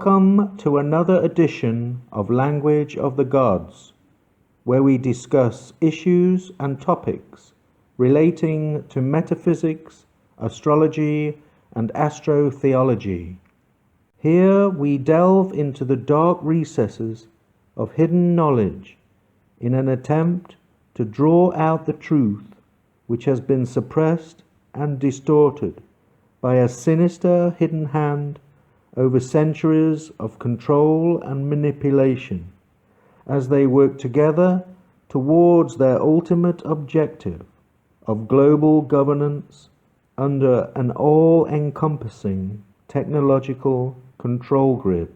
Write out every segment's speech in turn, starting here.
Welcome to another edition of Language of the Gods, where we discuss issues and topics relating to metaphysics, astrology, and astrotheology. Here we delve into the dark recesses of hidden knowledge in an attempt to draw out the truth which has been suppressed and distorted by a sinister hidden hand over centuries of control and manipulation, as they work together towards their ultimate objective of global governance under an all-encompassing technological control grid.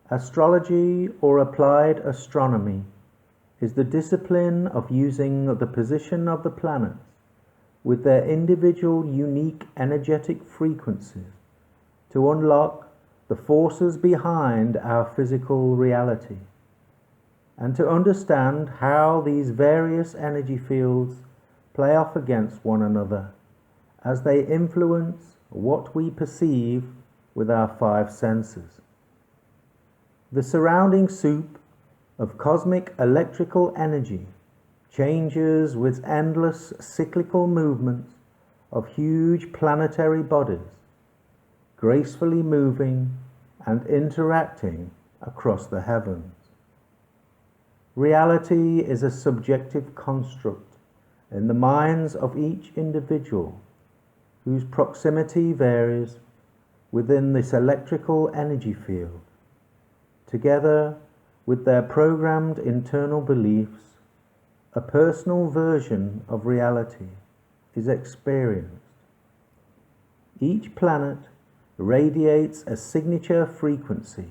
Astrology, or applied astronomy, is the discipline of using the position of the planets with their individual unique energetic frequencies to unlock the forces behind our physical reality, and to understand how these various energy fields play off against one another as they influence what we perceive with our five senses. The surrounding soup of cosmic electrical energy changes with endless cyclical movements of huge planetary bodies, gracefully moving and interacting across the heavens. Reality is a subjective construct in the minds of each individual, whose proximity varies within this electrical energy field. Together with their programmed internal beliefs, a personal version of reality is experienced. Each planet radiates a signature frequency,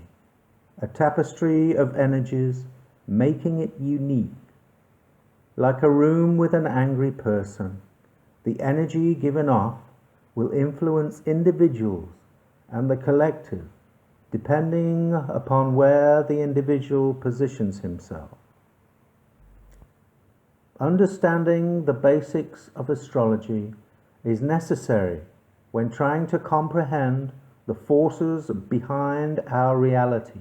a tapestry of energies making it unique. Like a room with an angry person, the energy given off will influence individuals and the collective, depending upon where the individual positions himself. Understanding the basics of astrology is necessary when trying to comprehend the forces behind our reality.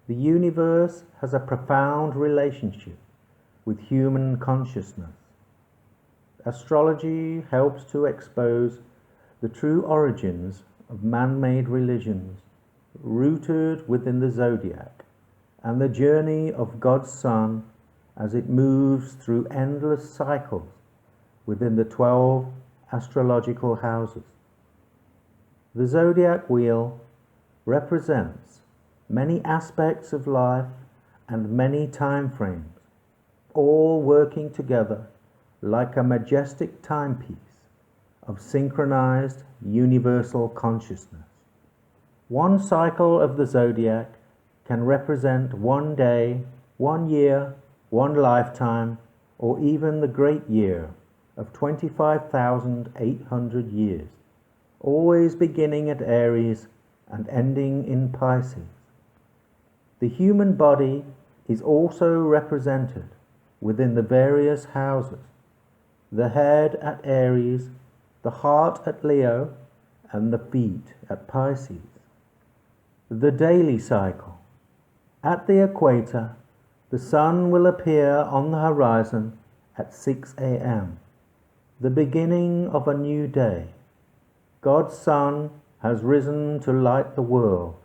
The universe has a profound relationship with human consciousness. Astrology helps to expose the true origins of man-made religions rooted within the zodiac and the journey of God's Sun as it moves through endless cycles within the 12 astrological houses. The zodiac wheel represents many aspects of life and many time frames, all working together like a majestic timepiece of synchronized universal consciousness. One cycle of the zodiac can represent one day, 1 year, 1 lifetime, or even the great year of 25,800 years, always beginning at Aries and ending in Pisces. The human body is also represented within the various houses, the head at Aries, the heart at Leo, and the feet at Pisces. The daily cycle. At the equator, the sun will appear on the horizon at 6 a.m., the beginning of a new day. God's Sun has risen to light the world,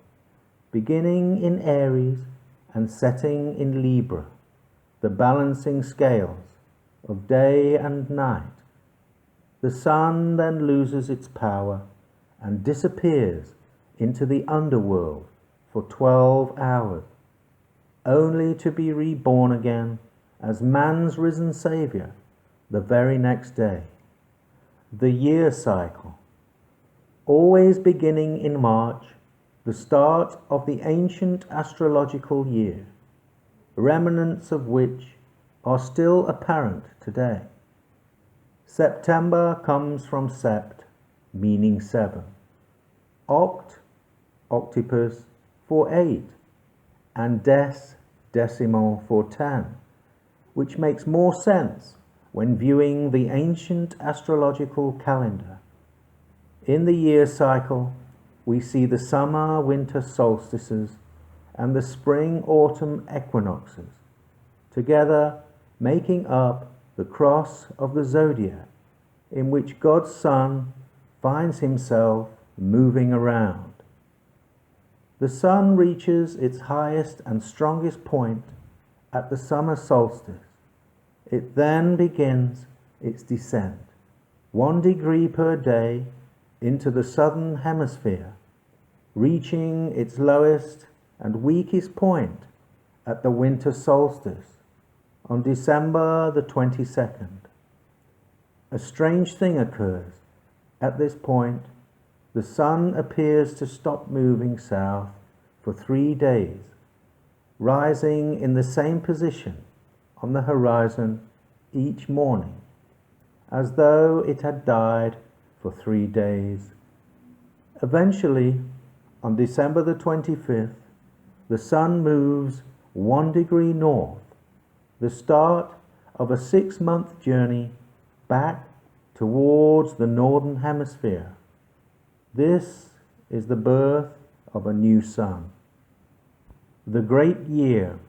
beginning in Aries and setting in Libra, the balancing scales of day and night. The sun then loses its power and disappears into the underworld for 12 hours, only to be reborn again as man's risen Saviour the very next day. The year cycle, always beginning in March, the start of the ancient astrological year, remnants of which are still apparent today. September comes from sept, meaning 7, oct, octopus, for 8, and decimal for 10, which makes more sense when viewing the ancient astrological calendar. In the year cycle, we see the summer-winter solstices and the spring-autumn equinoxes, together making up the cross of the zodiac, in which God's Son finds himself moving around. The sun reaches its highest and strongest point at the summer solstice. It then begins its descent, 1 degree per day, into the southern hemisphere, reaching its lowest and weakest point at the winter solstice on December the 22nd. A strange thing occurs. At this point, the sun appears to stop moving south for 3 days, rising in the same position on the horizon each morning, as though it had died for 3 days. Eventually, on December the 25th, the sun moves 1 degree north, the start of a 6-month journey back towards the northern hemisphere. This is the birth of a new sun. The great year.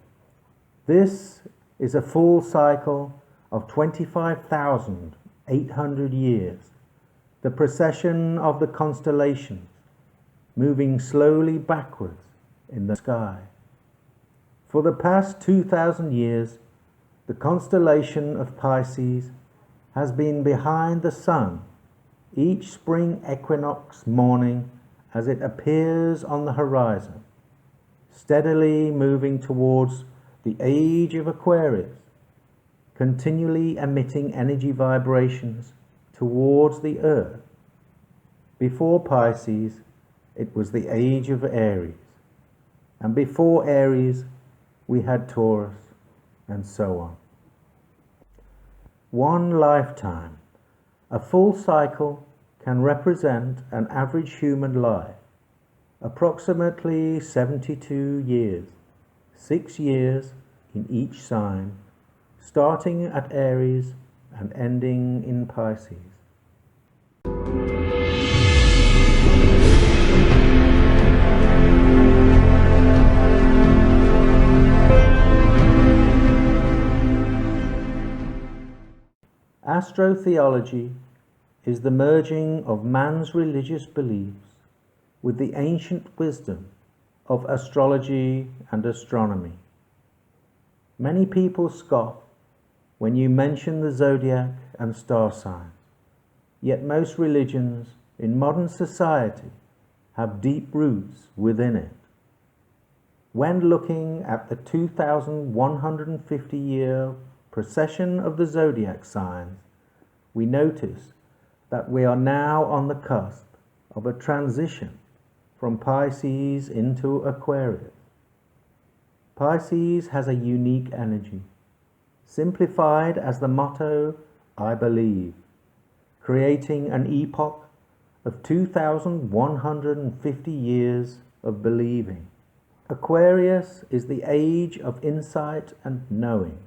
This is a full cycle of 25,800 years, the precession of the constellations, moving slowly backwards in the sky. For the past 2,000 years, the constellation of Pisces has been behind the sun each spring equinox morning as it appears on the horizon, steadily moving towards the age of Aquarius, continually emitting energy vibrations towards the earth. Before Pisces, it was the age of Aries, and before Aries, we had Taurus, and so on. 1 lifetime. A full cycle can represent an average human life, approximately 72 years, 6 years in each sign, starting at Aries and ending in Pisces. Astro-theology is the merging of man's religious beliefs with the ancient wisdom of astrology and astronomy. Many people scoff when you mention the zodiac and star signs, yet most religions in modern society have deep roots within it. When looking at the 2,150-year precession of the zodiac signs, we notice that we are now on the cusp of a transition from Pisces into Aquarius. Pisces has a unique energy, simplified as the motto, I believe, creating an epoch of 2,150 years of believing. Aquarius is the age of insight and knowing,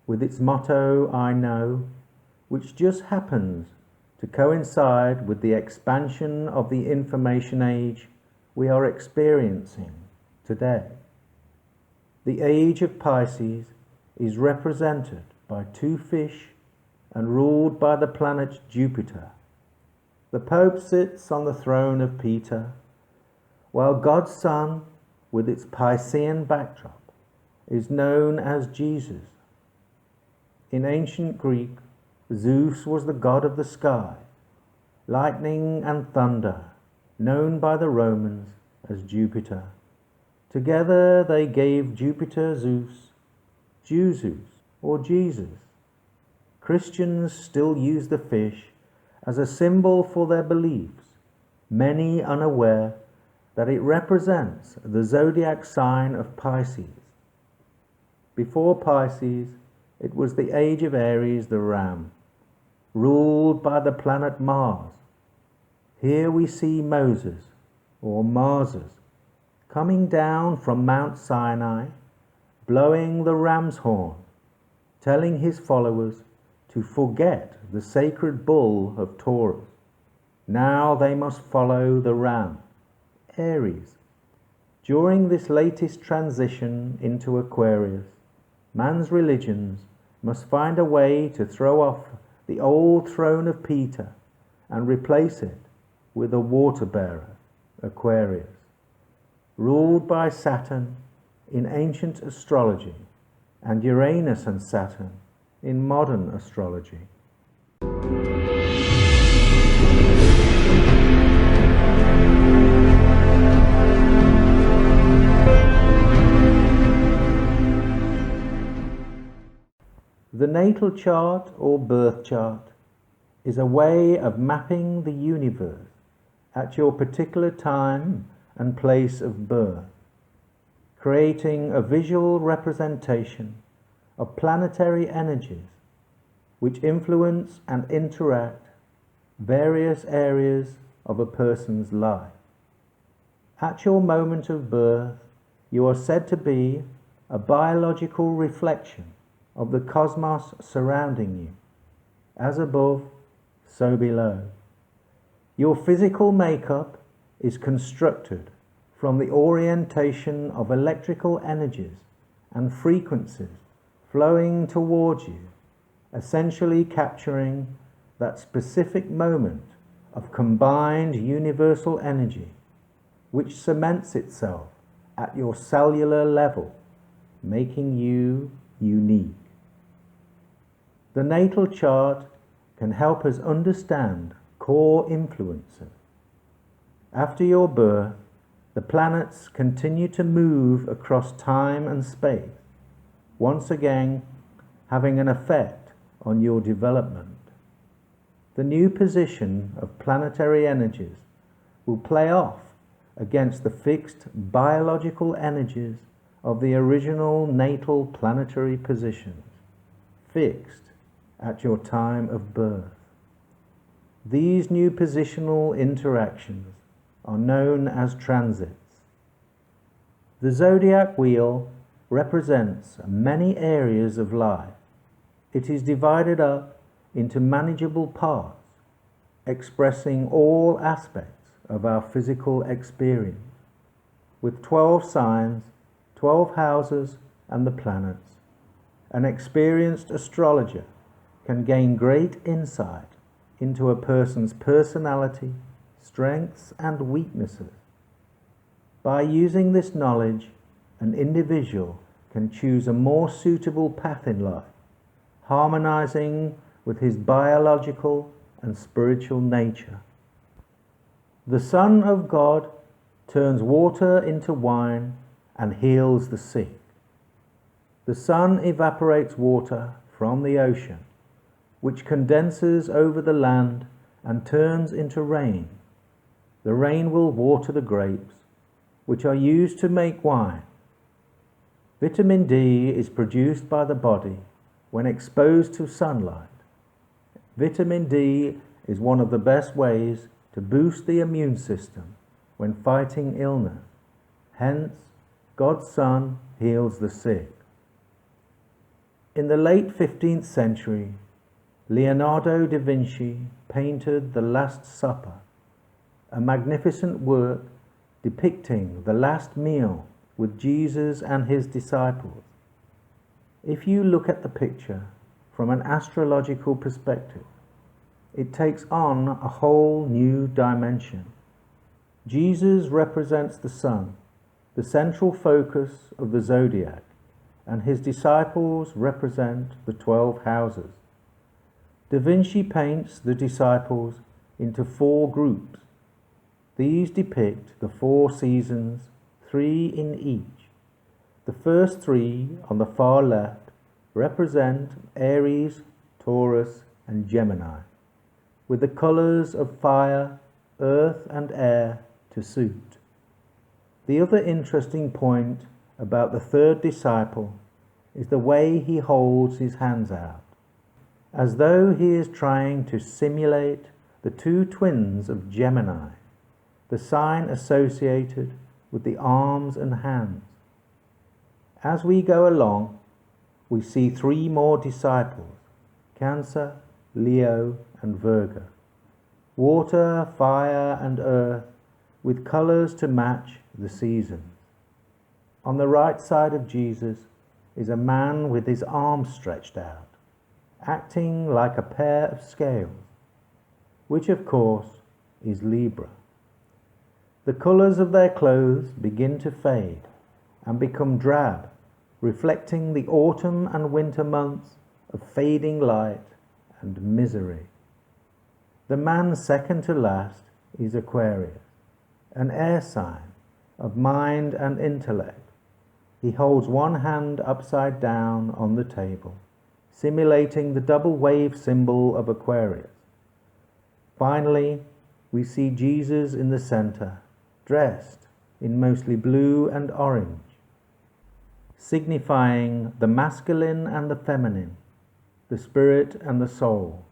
with its motto, I know, which just happens to coincide with the expansion of the information age we are experiencing today. The age of Pisces is represented by 2 fish and ruled by the planet Jupiter. The Pope sits on the throne of Peter, while God's Son, with its Piscean backdrop, is known as Jesus. In ancient Greek, Zeus was the god of the sky, lightning and thunder, known by the Romans as Jupiter. Together they gave Jupiter Zeus, Jesus, or Jesus. Christians still use the fish as a symbol for their beliefs, many unaware that it represents the zodiac sign of Pisces. Before Pisces, it was the age of Aries the ram, ruled by the planet Mars. Here we see Moses, or Marses, coming down from Mount Sinai, blowing the ram's horn, telling his followers to forget the sacred bull of Taurus. Now they must follow the ram, Aries. During this latest transition into Aquarius, man's religions must find a way to throw off the old throne of Peter and replace it with a water bearer, Aquarius, ruled by Saturn in ancient astrology and Uranus and Saturn in modern astrology. The natal chart or birth chart is a way of mapping the universe at your particular time and place of birth, creating a visual representation of planetary energies which influence and interact various areas of a person's life. At your moment of birth, you are said to be a biological reflection of the cosmos surrounding you, as above, so below. Your physical makeup is constructed from the orientation of electrical energies and frequencies flowing towards you, essentially capturing that specific moment of combined universal energy which cements itself at your cellular level, making you unique. The natal chart can help us understand core influences. After your birth, the planets continue to move across time and space, once again having an effect on your development. The new position of planetary energies will play off against the fixed biological energies of the original natal planetary positions, fixed at your time of birth. These new positional interactions are known as transits. The zodiac wheel represents many areas of life. It is divided up into manageable parts, expressing all aspects of our physical experience, with 12 signs, 12 houses, and the planets. An experienced astrologer can gain great insight into a person's personality, strengths, and weaknesses. By using this knowledge, an individual can choose a more suitable path in life, harmonizing with his biological and spiritual nature. The Son of God turns water into wine and heals the sick. The sun evaporates water from the ocean, which condenses over the land and turns into rain. The rain will water the grapes, which are used to make wine. Vitamin D is produced by the body when exposed to sunlight. Vitamin D is one of the best ways to boost the immune system when fighting illness. Hence, God's Son heals the sick. In the late 15th century, Leonardo da Vinci painted The Last Supper, a magnificent work depicting the last meal with Jesus and his disciples. If you look at the picture from an astrological perspective, it takes on a whole new dimension. Jesus represents the sun, the central focus of the zodiac, and his disciples represent the 12 houses. Da Vinci paints the disciples into 4 groups. These depict the 4 seasons, 3 in each. The first 3 on the far left represent Aries, Taurus, and Gemini, with the colours of fire, earth, and air to suit. The other interesting point about the third disciple is the way he holds his hands out, as though he is trying to simulate the 2 twins of Gemini, the sign associated with the arms and hands. As we go along, we see 3 more disciples, Cancer, Leo, and Virgo. Water, fire, and earth, with colours to match the seasons. On the right side of Jesus is a man with his arms stretched out, acting like a pair of scales, which of course is Libra. The colours of their clothes begin to fade and become drab, reflecting the autumn and winter months of fading light and misery. The man second to last is Aquarius, an air sign of mind and intellect. He holds one hand upside down on the table, simulating the double wave symbol of Aquarius. Finally, we see Jesus in the center, dressed in mostly blue and orange, signifying the masculine and the feminine, the spirit and the soul.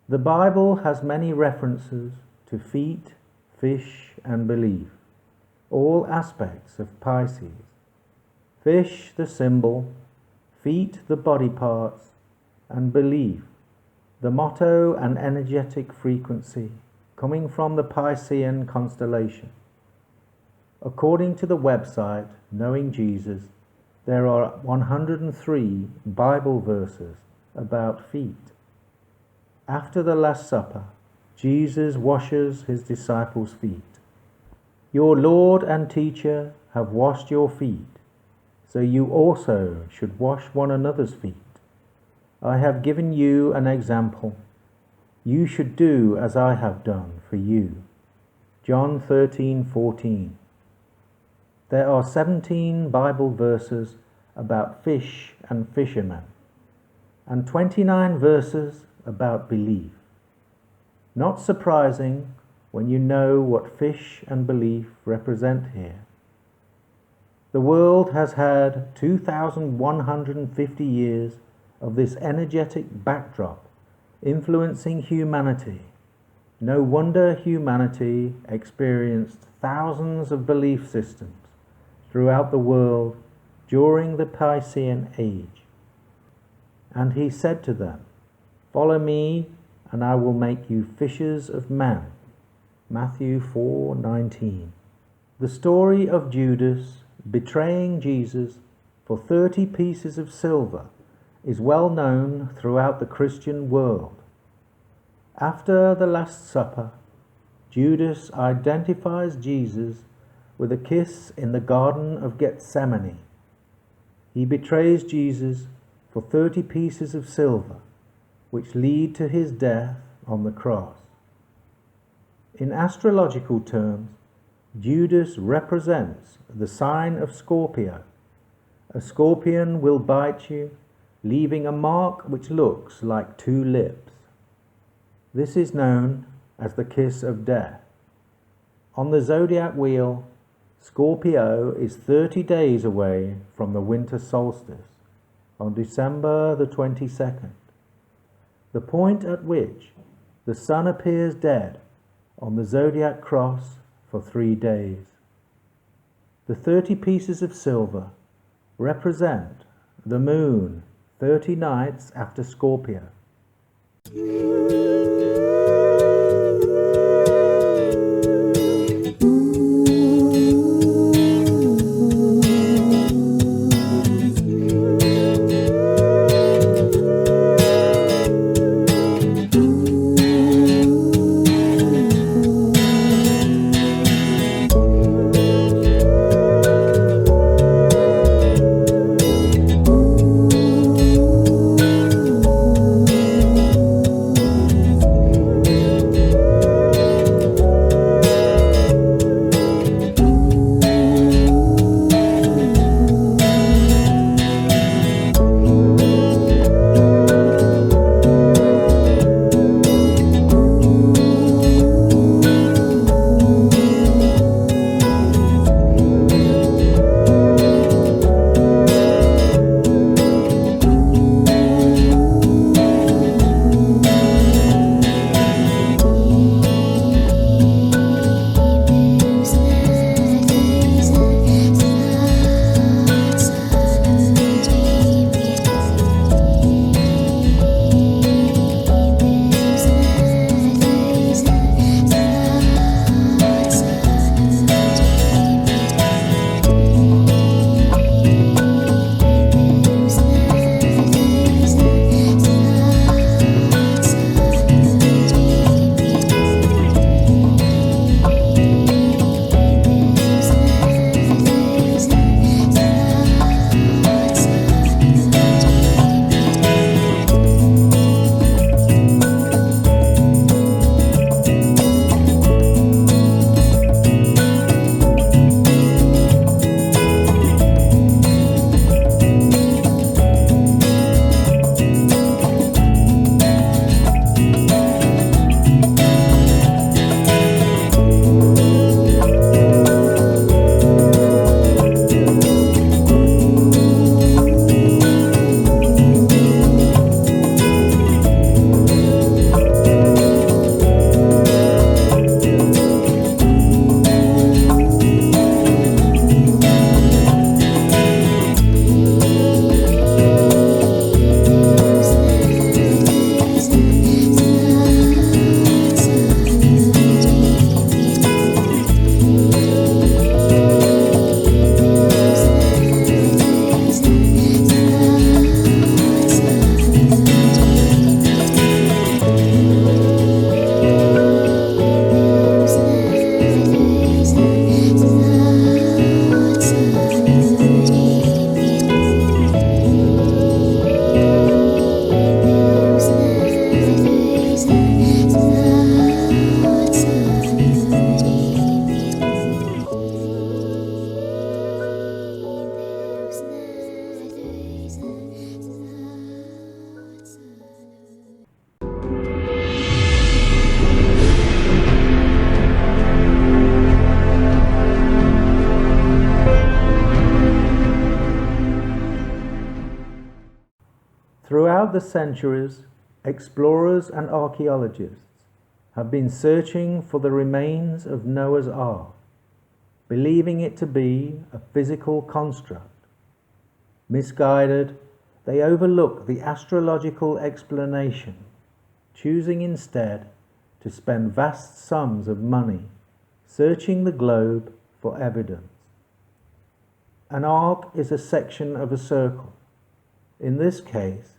The Bible has many references to feet, fish, and belief, all aspects of Pisces. Fish, the symbol, feet, the body parts, and belief, the motto and energetic frequency coming from the Piscean constellation. According to the website Knowing Jesus, there are 103 Bible verses about feet. After the Last Supper, Jesus washes his disciples' feet. Your Lord and Teacher have washed your feet, so you also should wash one another's feet. I have given you an example. You should do as I have done for you. John 13:14. There are 17 Bible verses about fish and fishermen, and 29 verses about belief. Not surprising when you know what fish and belief represent here. The world has had 2,150 years of this energetic backdrop influencing humanity. No wonder humanity experienced thousands of belief systems throughout the world during the Piscean age. And he said to them, "Follow me, and I will make you fishers of men." Matthew 4:19. The story of Judas betraying Jesus for 30 pieces of silver is well known throughout the Christian world. After the Last Supper, Judas identifies Jesus with a kiss in the Garden of Gethsemane. He betrays Jesus for 30 pieces of silver, which lead to his death on the cross. In astrological terms, Judas represents the sign of Scorpio. A scorpion will bite you, leaving a mark which looks like 2 lips. This is known as the kiss of death. On the zodiac wheel, Scorpio is 30 days away from the winter solstice, on December the 22nd, the point at which the sun appears dead on the zodiac cross for 3 days. The 30 pieces of silver represent the moon 30 nights after Scorpio. Throughout the centuries, explorers and archaeologists have been searching for the remains of Noah's Ark, believing it to be a physical construct. Misguided, they overlook the astrological explanation, choosing instead to spend vast sums of money searching the globe for evidence. An arc is a section of a circle, in this case,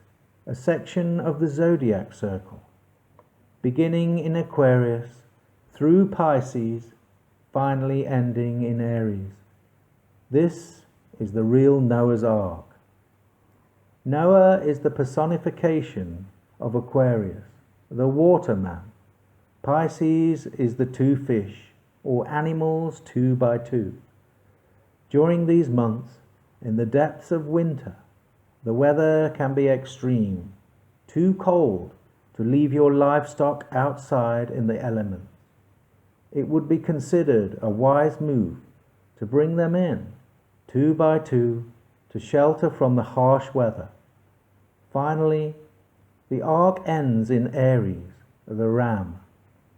a section of the zodiac circle, beginning in Aquarius, through Pisces, finally ending in Aries. This is the real Noah's Ark. Noah is the personification of Aquarius, the waterman. Pisces is the two fish, or animals 2 by 2. During these months, in the depths of winter, the weather can be extreme, too cold to leave your livestock outside in the elements. It would be considered a wise move to bring them in, 2 by 2, to shelter from the harsh weather. Finally, the ark ends in Aries, the ram,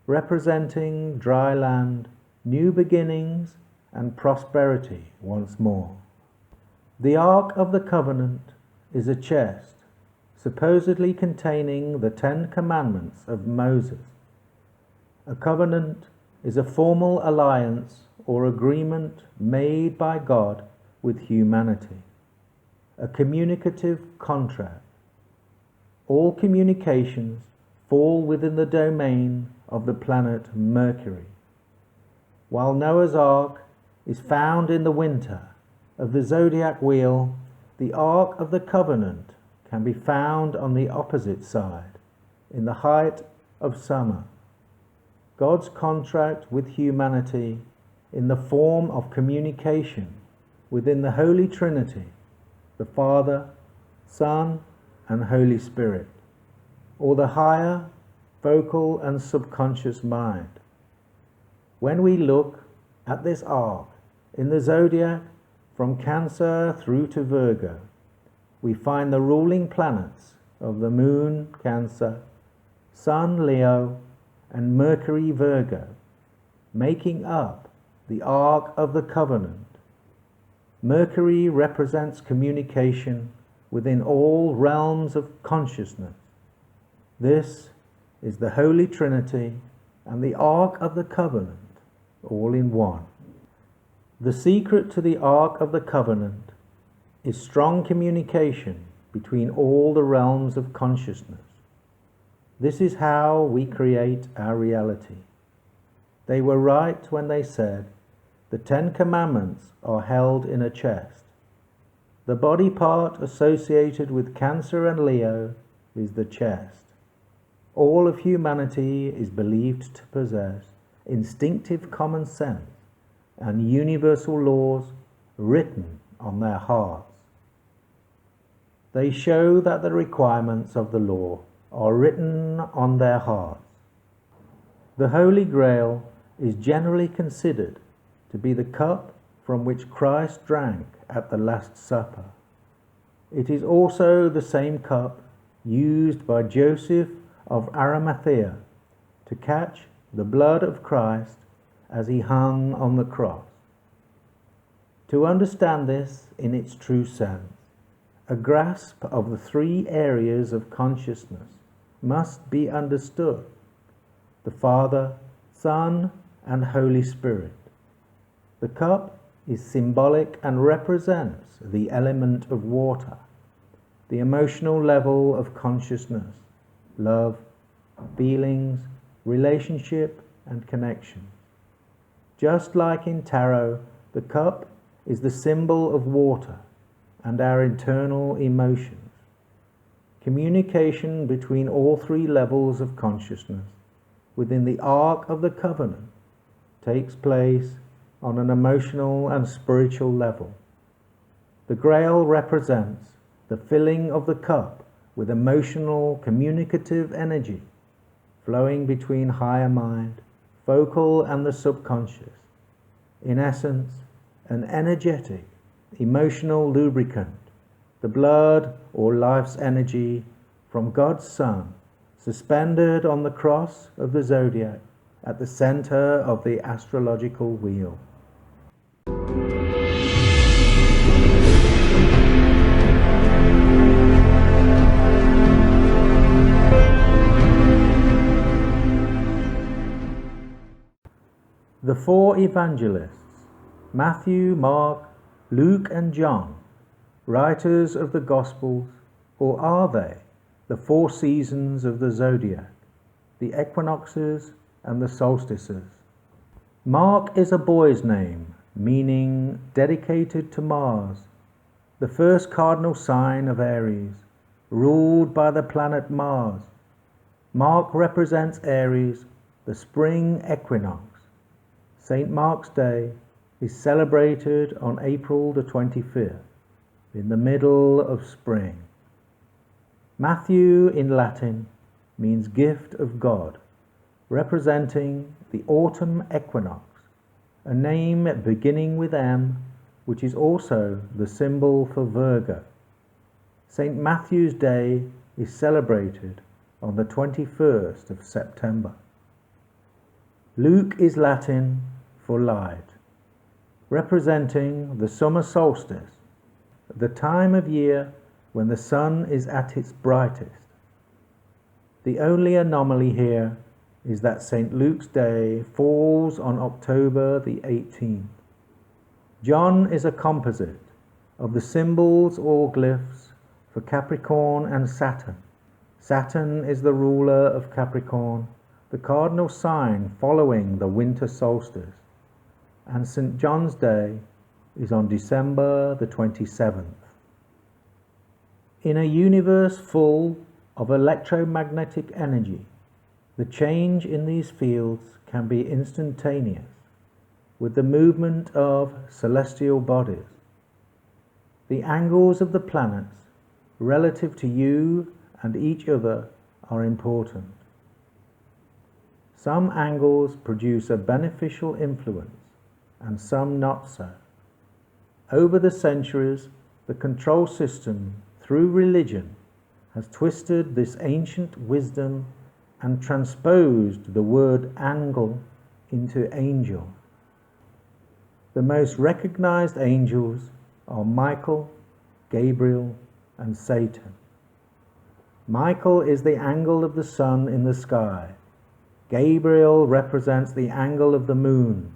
representing dry land, new beginnings, and prosperity once more. The Ark of the Covenant is a chest, supposedly containing the 10 Commandments of Moses. A covenant is a formal alliance or agreement made by God with humanity, a communicative contract. All communications fall within the domain of the planet Mercury. While Noah's Ark is found in the winter of the zodiac wheel, the Ark of the Covenant can be found on the opposite side, in the height of summer. God's contract with humanity in the form of communication within the Holy Trinity, the Father, Son, and Holy Spirit, or the higher, vocal and subconscious mind. When we look at this arc in the zodiac from Cancer through to Virgo, we find the ruling planets of the Moon, Cancer, Sun, Leo, and Mercury, Virgo, making up the Ark of the Covenant. Mercury represents communication within all realms of consciousness. This is the Holy Trinity and the Ark of the Covenant, all in one. The secret to the Ark of the Covenant is strong communication between all the realms of consciousness. This is how we create our reality. They were right when they said the 10 Commandments are held in a chest. The body part associated with Cancer and Leo is the chest. All of humanity is believed to possess instinctive common sense and universal laws written on their hearts. They show that the requirements of the law are written on their hearts. The Holy Grail is generally considered to be the cup from which Christ drank at the Last Supper. It is also the same cup used by Joseph of Arimathea to catch the blood of Christ as he hung on the cross. To understand this in its true sense, a grasp of the 3 areas of consciousness must be understood: the Father, Son, and Holy Spirit. The cup is symbolic and represents the element of water, the emotional level of consciousness, love, feelings, relationship, and connection. Just like in tarot, the cup is the symbol of water and our internal emotions. Communication between all 3 levels of consciousness within the Ark of the Covenant takes place on an emotional and spiritual level. The Grail represents the filling of the cup with emotional, communicative energy flowing between higher mind, vocal, and the subconscious. In essence, an energetic, emotional lubricant, the blood or life's energy from God's Son, suspended on the cross of the zodiac at the center of the astrological wheel. The four evangelists, Matthew, Mark, Luke and John, writers of the Gospels, or are they the four seasons of the zodiac, the equinoxes and the solstices? Mark is a boy's name, meaning dedicated to Mars, the first cardinal sign of Aries, ruled by the planet Mars. Mark represents Aries, the spring equinox. St. Mark's Day is celebrated on April the 25th, in the middle of spring. Matthew in Latin means gift of God, representing the autumn equinox, a name beginning with M, which is also the symbol for Virgo. St. Matthew's Day is celebrated on the 21st of September. Luke is Latin for light, representing the summer solstice, the time of year when the sun is at its brightest. The only anomaly here is that St. Luke's Day falls on October the 18th. John is a composite of the symbols or glyphs for Capricorn and Saturn. Saturn is the ruler of Capricorn, the cardinal sign following the winter solstice, and St. John's Day is on December the 27th. In a universe full of electromagnetic energy, the change in these fields can be instantaneous with the movement of celestial bodies. The angles of the planets relative to you and each other are important. Some angles produce a beneficial influence and some not so. Over the centuries, the control system through religion has twisted this ancient wisdom and transposed the word angle into angel. The most recognized angels are Michael, Gabriel, and Satan. Michael is the angle of the sun in the sky. Gabriel represents the angle of the moon,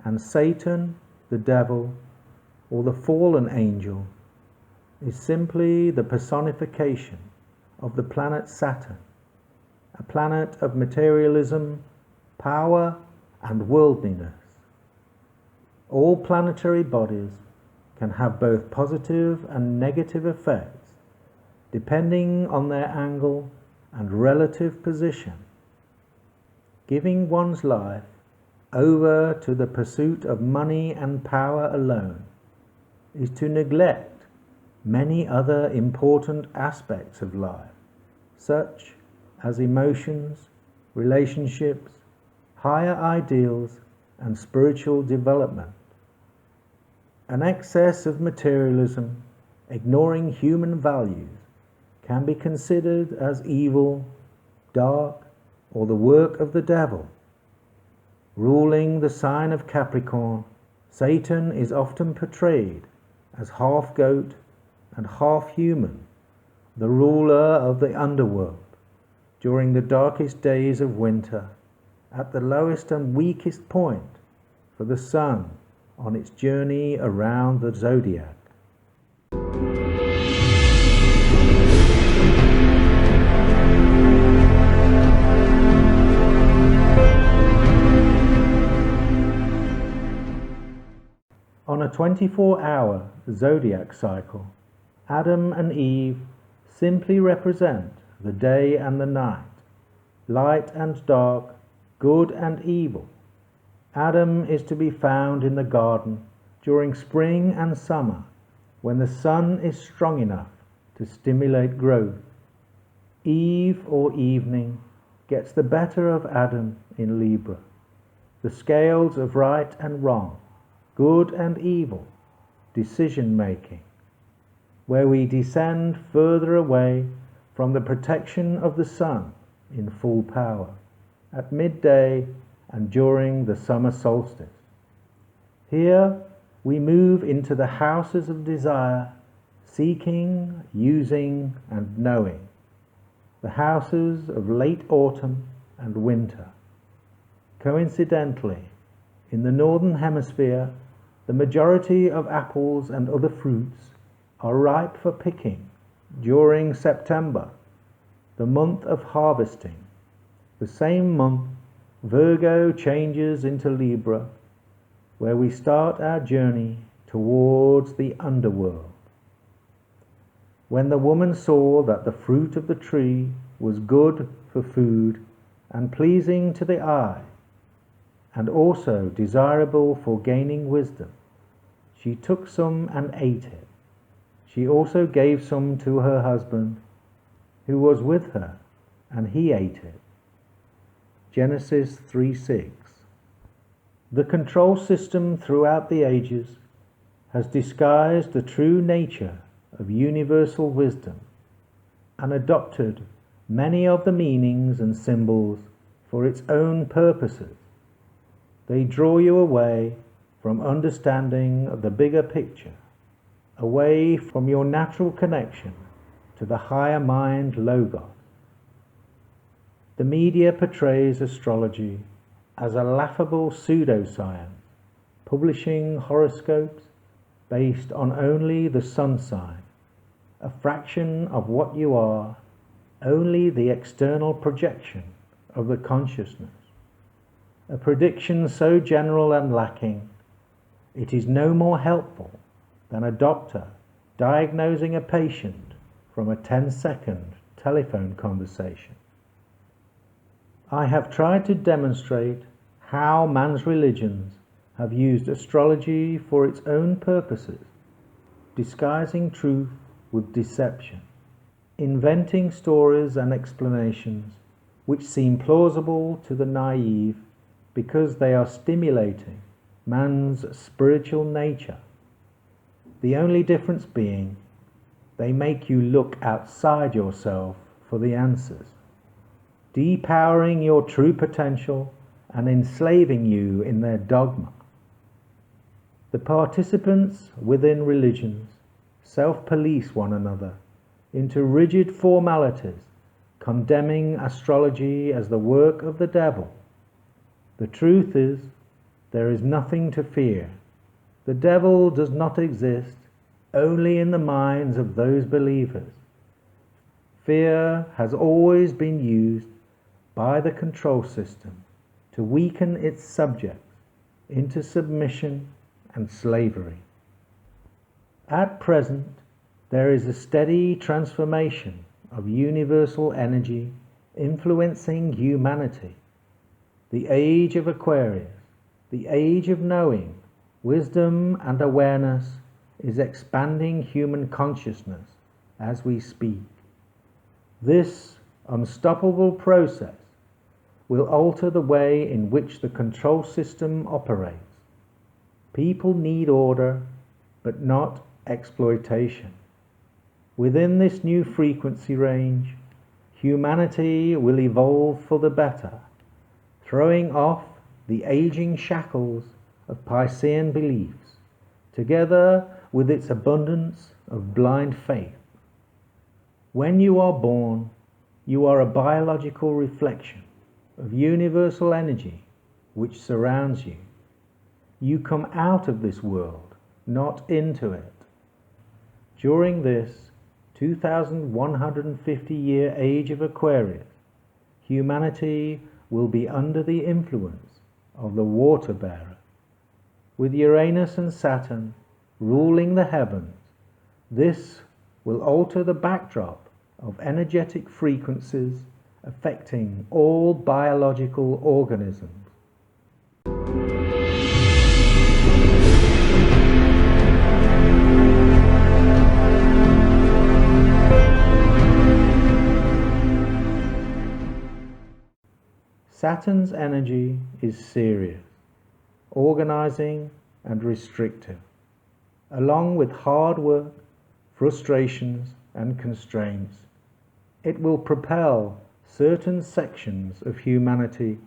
and Satan, the devil, or the fallen angel, is simply the personification of the planet Saturn, a planet of materialism, power, and worldliness. All planetary bodies can have both positive and negative effects, depending on their angle and relative position. Giving one's life over to the pursuit of money and power alone is to neglect many other important aspects of life, such as emotions, relationships, higher ideals, and spiritual development. An excess of materialism, ignoring human values, can be considered as evil, dark, or the work of the devil. Ruling the sign of Capricorn, Satan is often portrayed as half goat and half human, the ruler of the underworld during the darkest days of winter, at the lowest and weakest point for the sun on its journey around the zodiac. On a 24-hour zodiac cycle, Adam and Eve simply represent the day and the night, light and dark, good and evil. Adam is to be found in the garden during spring and summer, when the sun is strong enough to stimulate growth. Eve, or evening, gets the better of Adam in Libra. The scales of right and wrong, good and evil, decision-making, where we descend further away from the protection of the sun in full power, at midday and during the summer solstice. Here we move into the houses of desire, seeking, using, and knowing, the houses of late autumn and winter. Coincidentally, in the northern hemisphere, the majority of apples and other fruits are ripe for picking during September, the month of harvesting. The same month, Virgo changes into Libra, where we start our journey towards the underworld. When the woman saw that the fruit of the tree was good for food and pleasing to the eye, and also desirable for gaining wisdom, she took some and ate it. She also gave some to her husband, who was with her, and he ate it. Genesis 3:6. The control system throughout the ages has disguised the true nature of universal wisdom and adopted many of the meanings and symbols for its own purposes. They draw you away from understanding of the bigger picture, away from your natural connection to the higher mind Logos. The media portrays astrology as a laughable pseudoscience, publishing horoscopes based on only the sun sign, a fraction of what you are, only the external projection of the consciousness. A prediction so general and lacking, it is no more helpful than a doctor diagnosing a patient from a 10-second telephone conversation. I have tried to demonstrate how man's religions have used astrology for its own purposes, disguising truth with deception, inventing stories and explanations which seem plausible to the naive because they are stimulating man's spiritual nature. The only difference being, they make you look outside yourself for the answers, depowering your true potential and enslaving you in their dogma. The participants within religions self-police one another into rigid formalities, condemning astrology as the work of the devil. The truth is, there is nothing to fear. The devil does not exist, only in the minds of those believers. Fear has always been used by the control system to weaken its subjects into submission and slavery. At present, there is a steady transformation of universal energy influencing humanity. The age of Aquarius, the age of knowing, wisdom and awareness, is expanding human consciousness as we speak. This unstoppable process will alter the way in which the control system operates. People need order, but not exploitation. Within this new frequency range, humanity will evolve for the better, throwing off the aging shackles of Piscean beliefs, together with its abundance of blind faith. When you are born, you are a biological reflection of universal energy which surrounds you. You come out of this world, not into it. During this 2,150-year age of Aquarius, humanity will be under the influence of the water bearer. With Uranus and Saturn ruling the heavens, this will alter the backdrop of energetic frequencies affecting all biological organisms. Saturn's energy is serious, organizing and restrictive, along with hard work, frustrations and constraints. It will propel certain sections of humanity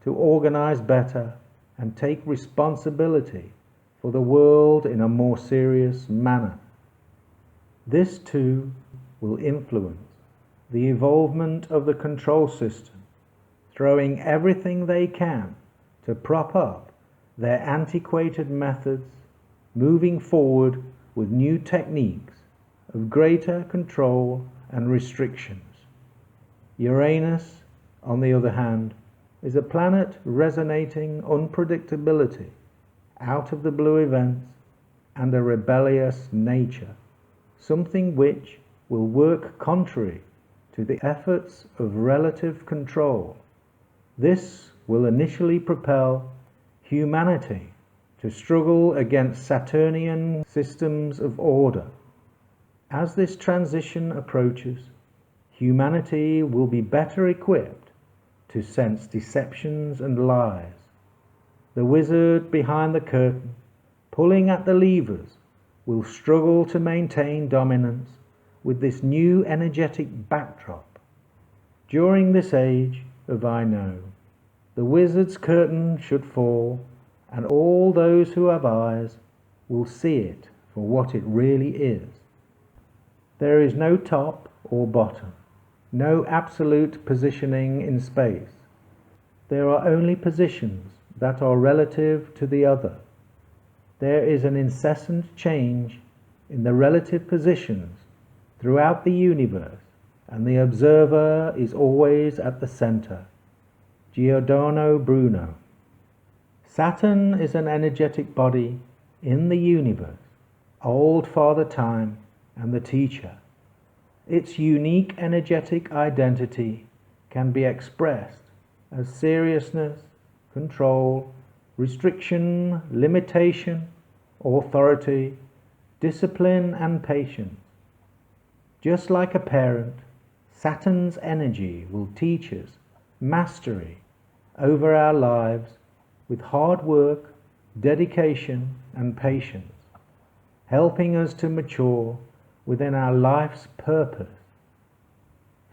to organize better and take responsibility for the world in a more serious manner. This too will influence the evolvement of the control system, throwing everything they can to prop up their antiquated methods, moving forward with new techniques of greater control and restrictions. Uranus, on the other hand, is a planet resonating unpredictability, out of the blue events, and a rebellious nature, something which will work contrary to the efforts of relative control. This will initially propel humanity to struggle against Saturnian systems of order. As this transition approaches, humanity will be better equipped to sense deceptions and lies. The wizard behind the curtain, pulling at the levers, will struggle to maintain dominance with this new energetic backdrop. During this age of I know, the wizard's curtain should fall, and all those who have eyes will see it for what it really is. There is no top or bottom, no absolute positioning in space. There are only positions that are relative to the other. There is an incessant change in the relative positions throughout the universe, and the observer is always at the center. Giordano Bruno. Saturn is an energetic body in the universe, old Father Time and the teacher. Its unique energetic identity can be expressed as seriousness, control, restriction, limitation, authority, discipline, and patience. Just like a parent, Saturn's energy will teach us mastery over our lives with hard work, dedication, and patience, helping us to mature within our life's purpose.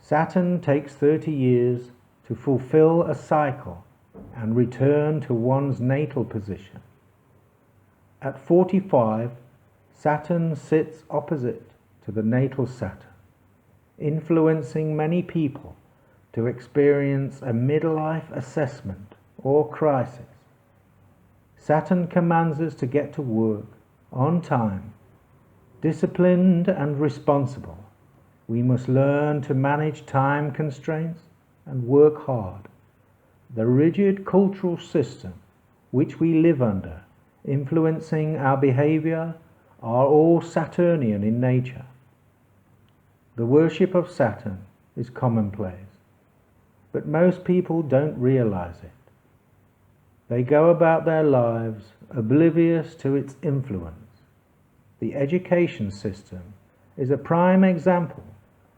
Saturn takes 30 years to fulfill a cycle and return to one's natal position. At 45, Saturn sits opposite to the natal Saturn, influencing many people to experience a midlife assessment or crisis. Saturn commands us to get to work on time, disciplined and responsible. We must learn to manage time constraints and work hard. The rigid cultural system which we live under, influencing our behavior, are all Saturnian in nature. The worship of Saturn is commonplace, but most people don't realize it. They go about their lives oblivious to its influence. The education system is a prime example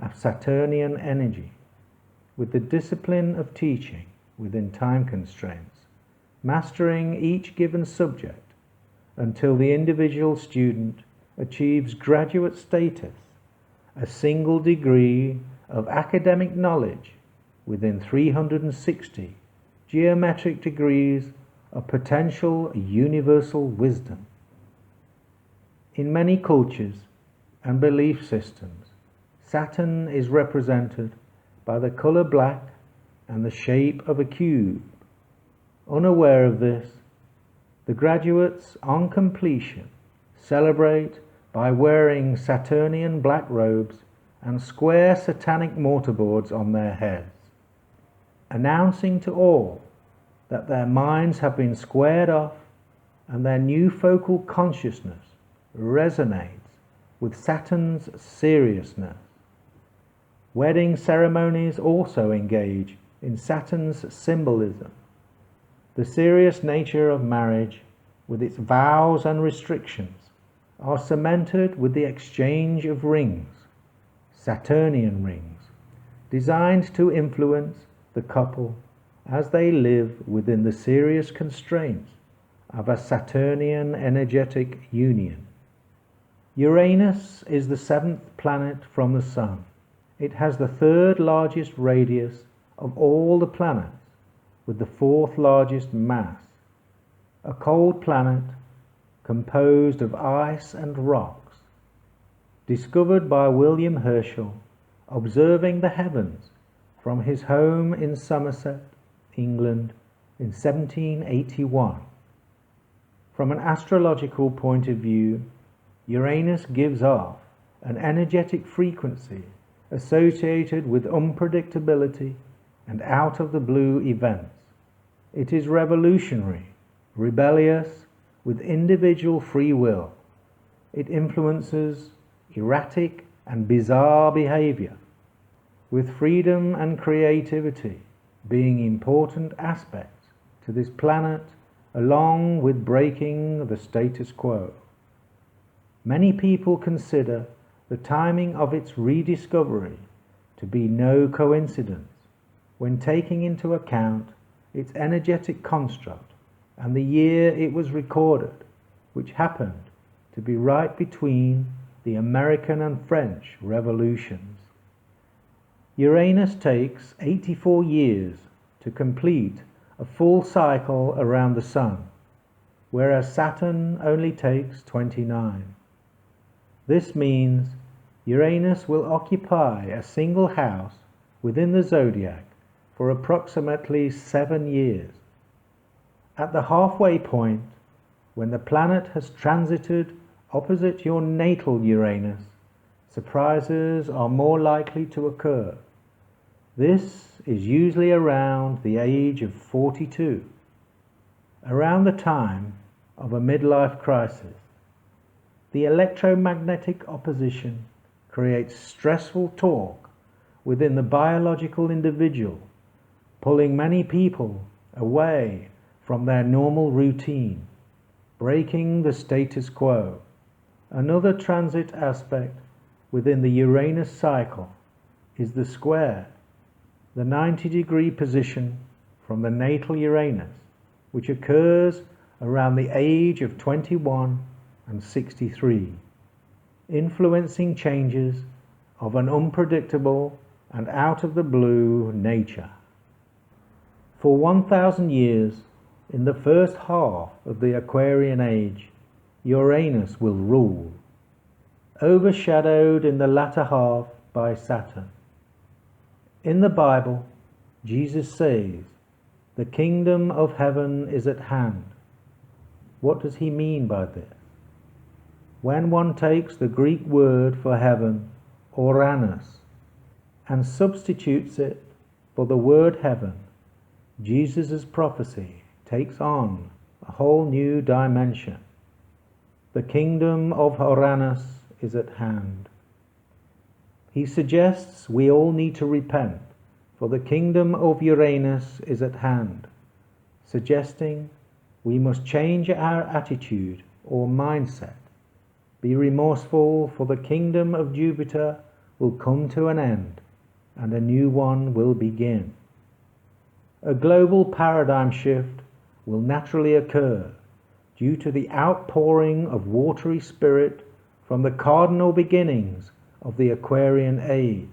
of Saturnian energy, with the discipline of teaching within time constraints, mastering each given subject until the individual student achieves graduate status, a single degree of academic knowledge within 360 geometric degrees of potential universal wisdom. In many cultures and belief systems, Saturn is represented by the color black and the shape of a cube. Unaware of this, the graduates on completion celebrate by wearing Saturnian black robes and square satanic mortarboards on their heads, announcing to all that their minds have been squared off and their new focal consciousness resonates with Saturn's seriousness. Wedding ceremonies also engage in Saturn's symbolism. The serious nature of marriage, with its vows and restrictions, are cemented with the exchange of rings, Saturnian rings, designed to influence the couple as they live within the serious constraints of a Saturnian energetic union. Uranus is the seventh planet from the Sun It has the third largest radius of all the planets, with the fourth largest mass. A cold planet composed of ice and rocks, discovered by William Herschel, observing the heavens from his home in Somerset, England, in 1781. From an astrological point of view, Uranus gives off an energetic frequency associated with unpredictability and out-of-the-blue events. It is revolutionary, rebellious, with individual free will. It influences erratic and bizarre behavior, with freedom and creativity being important aspects to this planet, along with breaking the status quo. Many people consider the timing of its rediscovery to be no coincidence when taking into account its energetic construct and the year it was recorded, which happened to be right between the American and French revolutions. Uranus takes 84 years to complete a full cycle around the Sun, whereas Saturn only takes 29. This means Uranus will occupy a single house within the zodiac for approximately 7 years. At the halfway point, when the planet has transited opposite your natal Uranus, surprises are more likely to occur. This is usually around the age of 42, around the time of a midlife crisis. The electromagnetic opposition creates stressful talk within the biological individual, pulling many people away from their normal routine, breaking the status quo. Another transit aspect within the Uranus cycle is the square, the 90-degree position from the natal Uranus, which occurs around the age of 21 and 63, influencing changes of an unpredictable and out-of-the-blue nature. For 1,000 years, in the first half of the Aquarian age, Uranus will rule, overshadowed in the latter half by Saturn. In the Bible, Jesus says, "The kingdom of heaven is at hand." What does he mean by this? When one takes the Greek word for heaven, Uranus, and substitutes it for the word heaven, Jesus' prophecy takes on a whole new dimension. The kingdom of Uranus is at hand. He suggests we all need to repent, for the kingdom of Uranus is at hand, suggesting we must change our attitude or mindset, be remorseful, for the kingdom of Jupiter will come to an end and a new one will begin. A global paradigm shift will naturally occur due to the outpouring of watery spirit from the cardinal beginnings of the Aquarian age.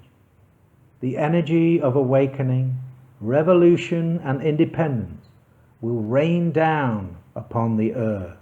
The energy of awakening, revolution and independence will rain down upon the earth.